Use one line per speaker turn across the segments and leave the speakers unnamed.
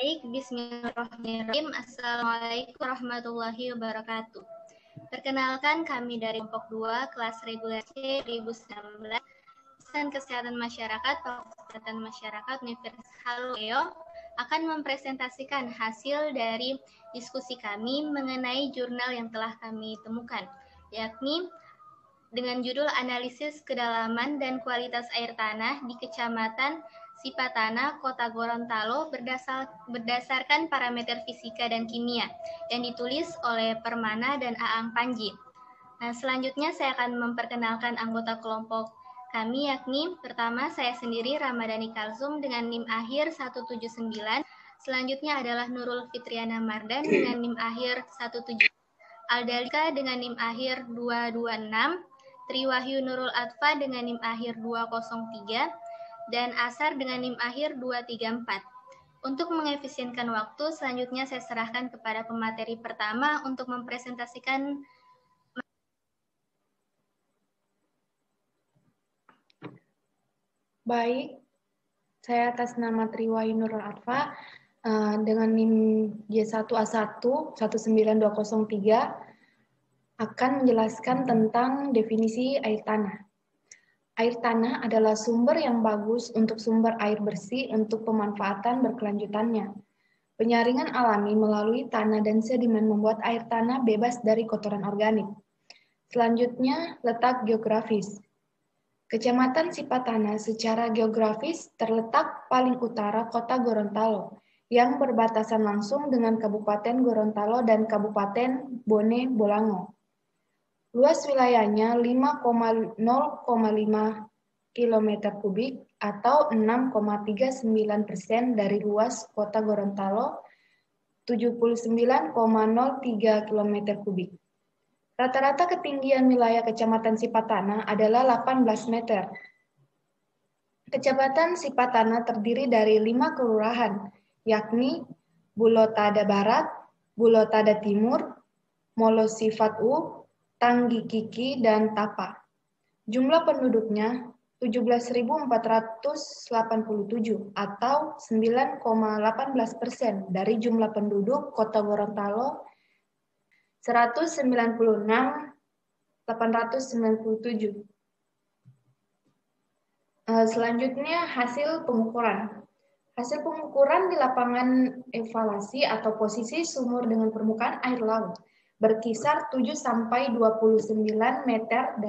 Baik, bismillahirrahmanirrahim. Assalamualaikum warahmatullahi wabarakatuh. Perkenalkan, kami dari kelompok 2 kelas reguler C 2019 Jurusan Kesehatan Masyarakat Fakultas Kesehatan Masyarakat Universitas Haleo akan mempresentasikan hasil dari diskusi kami mengenai jurnal yang telah kami temukan, yakni dengan judul Analisis Kedalaman dan Kualitas Air Tanah di Kecamatan Sipatana, Kota Gorontalo berdasarkan parameter fisika dan kimia yang ditulis oleh Permana dan Aang Panji. Nah, selanjutnya saya akan memperkenalkan anggota kelompok kami, yakni pertama saya sendiri Ramadhani Kalsum dengan NIM akhir 179, selanjutnya adalah Nurul Fitriana Mardan dengan NIM akhir 17, Aldalika dengan NIM akhir 226, Triwahyu Nurul Atfa dengan NIM akhir 203, dan Asar dengan NIM akhir 234. Untuk mengefisienkan waktu, selanjutnya saya serahkan kepada pemateri pertama untuk mempresentasikan.
Baik, saya atas nama Triwahyu Nurul Atfa dengan NIM J1A1 19203 akan menjelaskan tentang definisi air tanah. Air tanah adalah sumber yang bagus untuk sumber air bersih untuk pemanfaatan berkelanjutannya. Penyaringan alami melalui tanah dan sedimen membuat air tanah bebas dari kotoran organik. Selanjutnya, letak geografis. Kecamatan Sipatana secara geografis terletak paling utara Kota Gorontalo, yang berbatasan langsung dengan Kabupaten Gorontalo dan Kabupaten Bone Bolango. Luas wilayahnya 5,0,5 km kubik atau 6,39% dari luas Kota Gorontalo, 79,03 km kubik. Rata-rata ketinggian wilayah Kecamatan Sipatana adalah 18 meter. Kecamatan Sipatana terdiri dari 5 kelurahan, yakni Bulotada Barat, Bulotada Timur, Molosifatu, Tanggi Kiki, dan Tapa. Jumlah penduduknya 17.487 atau 9,18% dari jumlah penduduk Kota Gorontalo 196.897. Selanjutnya hasil pengukuran. Hasil pengukuran di lapangan evaluasi atau posisi sumur dengan permukaan air laut berkisar 7 sampai 29 meter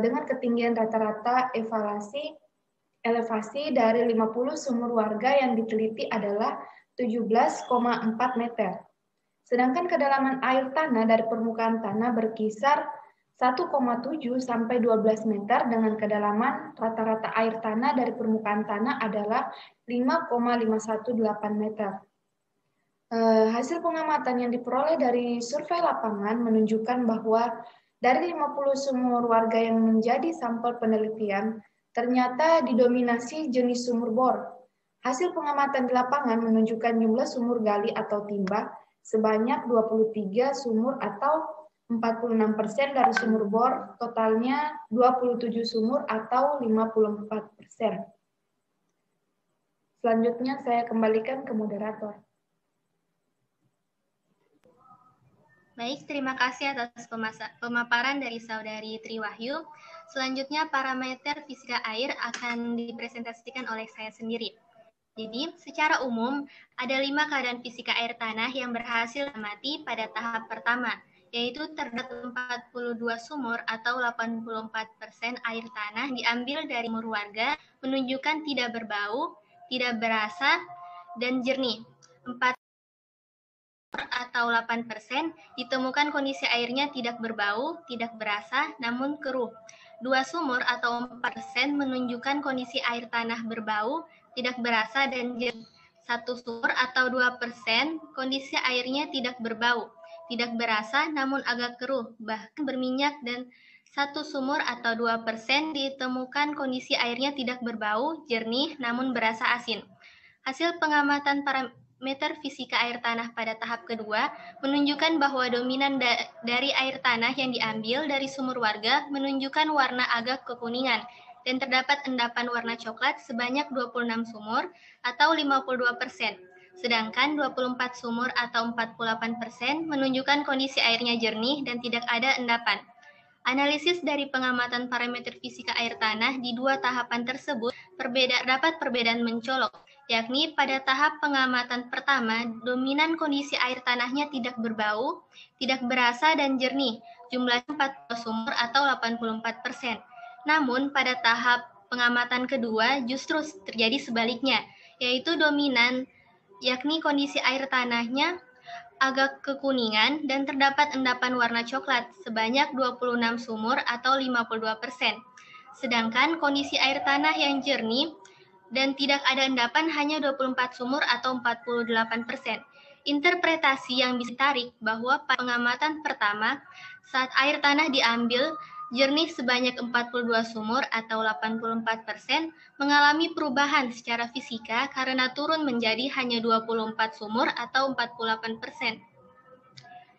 dengan ketinggian rata-rata elevasi dari 50 sumur warga yang diteliti adalah 17,4 meter. Sedangkan kedalaman air tanah dari permukaan tanah berkisar 1,7 sampai 12 meter dengan kedalaman rata-rata air tanah dari permukaan tanah adalah 5,518 meter. Hasil pengamatan yang diperoleh dari survei lapangan menunjukkan bahwa dari 50 sumur warga yang menjadi sampel penelitian, ternyata didominasi jenis sumur bor. Hasil pengamatan di lapangan menunjukkan jumlah sumur gali atau timba sebanyak 23 sumur atau 46% dari sumur bor, totalnya 27 sumur atau 54%. Selanjutnya saya kembalikan ke moderator.
Baik, terima kasih atas pemaparan dari Saudari Triwahyu. Selanjutnya parameter fisika air akan dipresentasikan oleh saya sendiri. Jadi, secara umum, ada 5 keadaan fisika air tanah yang berhasil diamati pada tahap pertama, yaitu terdapat 42 sumur atau 84% air tanah diambil dari sumur warga, menunjukkan tidak berbau, tidak berasa, dan jernih. 4 atau 8% ditemukan kondisi airnya tidak berbau, tidak berasa, namun keruh. 2 sumur atau 4% menunjukkan kondisi air tanah berbau, tidak berasa, dan jernih. 1 sumur atau 2% kondisi airnya tidak berbau, tidak berasa, namun agak keruh, bahkan berminyak, dan 1 sumur atau 2% ditemukan kondisi airnya tidak berbau, jernih, namun berasa asin. Hasil pengamatan parameter fisika air tanah pada tahap kedua menunjukkan bahwa dominan dari air tanah yang diambil dari sumur warga menunjukkan warna agak kekuningan dan terdapat endapan warna coklat sebanyak 26 sumur atau 52%. Sedangkan 24 sumur atau 48% menunjukkan kondisi airnya jernih dan tidak ada endapan. Analisis dari pengamatan parameter fisika air tanah di dua tahapan tersebut dapat perbedaan mencolok, yakni pada tahap pengamatan pertama, dominan kondisi air tanahnya tidak berbau, tidak berasa dan jernih, jumlahnya 40 sumur atau 84%. Namun pada tahap pengamatan kedua justru terjadi sebaliknya, yaitu dominan, yakni kondisi air tanahnya agak kekuningan dan terdapat endapan warna coklat sebanyak 26 sumur atau 52%. Sedangkan kondisi air tanah yang jernih dan tidak ada endapan hanya 24 sumur atau 48%. Interpretasi yang bisa ditarik bahwa pada pengamatan pertama, saat air tanah diambil, jernih sebanyak 42 sumur atau 84% mengalami perubahan secara fisika karena turun menjadi hanya 24 sumur atau 48%.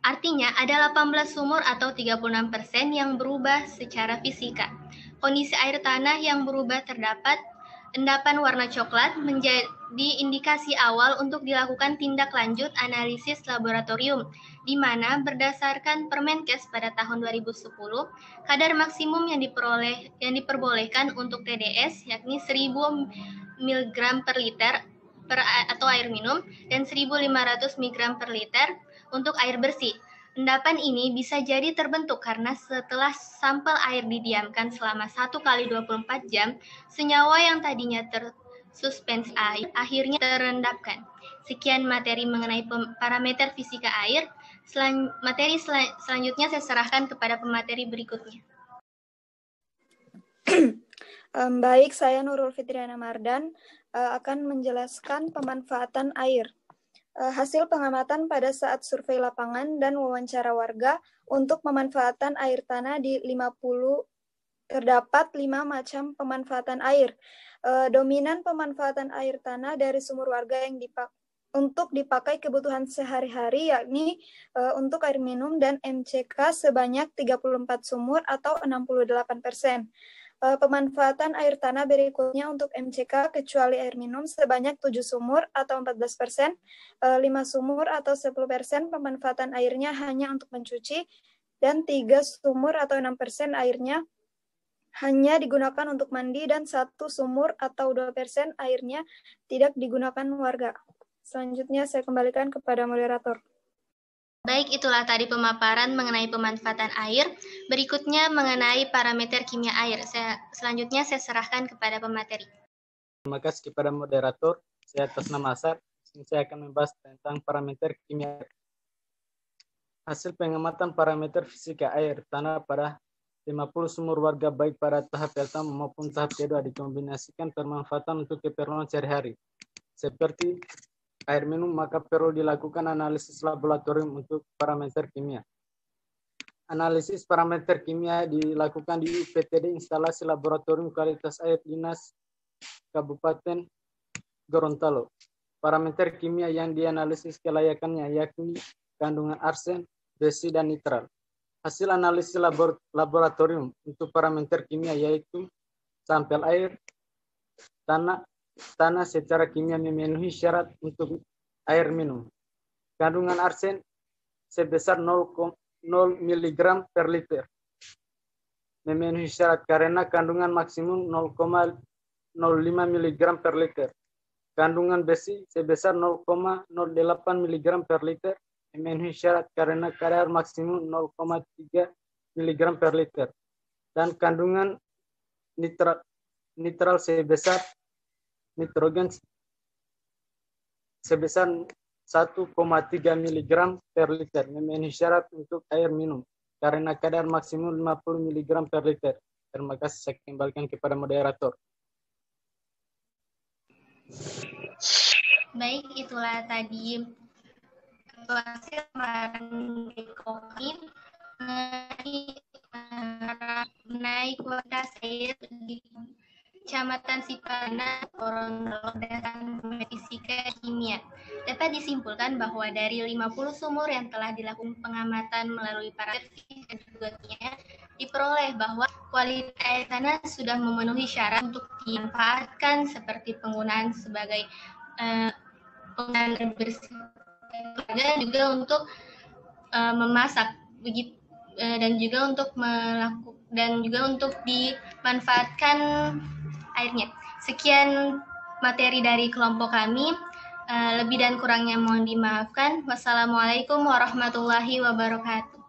Artinya ada 18 sumur atau 36% yang berubah secara fisika. Kondisi air tanah yang berubah terdapat endapan warna coklat menjadi indikasi awal untuk dilakukan tindak lanjut analisis laboratorium, di mana berdasarkan Permenkes pada tahun 2010, kadar maksimum yang diperbolehkan untuk TDS yakni 1000 mg per liter atau air minum dan 1500 mg per liter untuk air bersih. Endapan ini bisa jadi terbentuk karena setelah sampel air didiamkan selama 1 kali 24 jam, senyawa yang tadinya tersuspensi air akhirnya terendapkan. Sekian materi mengenai parameter fisika air. Selanjutnya saya serahkan kepada pemateri berikutnya.
Baik, saya Nurul Fitriana Mardan akan menjelaskan pemanfaatan air. Hasil pengamatan pada saat survei lapangan dan wawancara warga untuk pemanfaatan air tanah di 50 terdapat 5 macam pemanfaatan air. Dominan pemanfaatan air tanah dari sumur warga yang untuk dipakai kebutuhan sehari-hari yakni untuk air minum dan MCK sebanyak 34 sumur atau 68%. Pemanfaatan air tanah berikutnya untuk MCK kecuali air minum sebanyak 7 sumur atau 14%, 5 sumur atau 10% pemanfaatan airnya hanya untuk mencuci, dan 3 sumur atau 6% airnya hanya digunakan untuk mandi, dan 1 sumur atau 2% airnya tidak digunakan warga. Selanjutnya saya kembalikan kepada moderator.
Baik, itulah tadi pemaparan mengenai pemanfaatan air. Berikutnya mengenai parameter kimia air. Selanjutnya saya serahkan kepada pemateri.
Terima kasih kepada moderator. Saya atas nama Asar. Saya akan membahas tentang parameter kimia air. Hasil pengamatan parameter fisika air tanah pada 50 sumur warga baik pada tahap pertama maupun tahap kedua dikombinasikan pemanfaatan untuk keperluan sehari-hari. Seperti air minum, maka perlu dilakukan analisis laboratorium untuk parameter kimia. Analisis parameter kimia dilakukan di UPTD Instalasi Laboratorium Kualitas Air Dinas Kabupaten Gorontalo. Parameter kimia yang dianalisis kelayakannya yakni kandungan arsen, besi, dan nitral. Hasil analisis laboratorium untuk parameter kimia yaitu sampel air, tanah secara kimia memenuhi syarat untuk air minum. Kandungan arsen sebesar 0 mg per liter. Memenuhi syarat karena kandungan maksimum 0,05 mg per liter. Kandungan besi sebesar 0,08 mg per liter. Memenuhi syarat karena kadar maksimum 0,3 mg per liter. Dan kandungan nitral sebesar nitrogen sebesar 1,3 mg per liter, memenuhi syarat untuk air minum karena kadar maksimum 50 mg per liter. Terima kasih, saya kembalikan kepada moderator.
Baik, itulah tadi hasil mengenai kualitas air di Kecamatan Sipadana, Gorontalo, berdasarkan fisika kimia. Dapat disimpulkan bahwa dari 50 sumur yang telah dilakukan pengamatan melalui parameter fisika kimia, diperoleh bahwa kualitas air tanah sudah memenuhi syarat untuk dimanfaatkan seperti penggunaan sebagai penggunaan air bersih dan juga untuk memasak begitu, dan juga untuk dimanfaatkan airnya. Sekian materi dari kelompok kami. Lebih dan kurangnya mohon dimaafkan. Wassalamualaikum warahmatullahi wabarakatuh.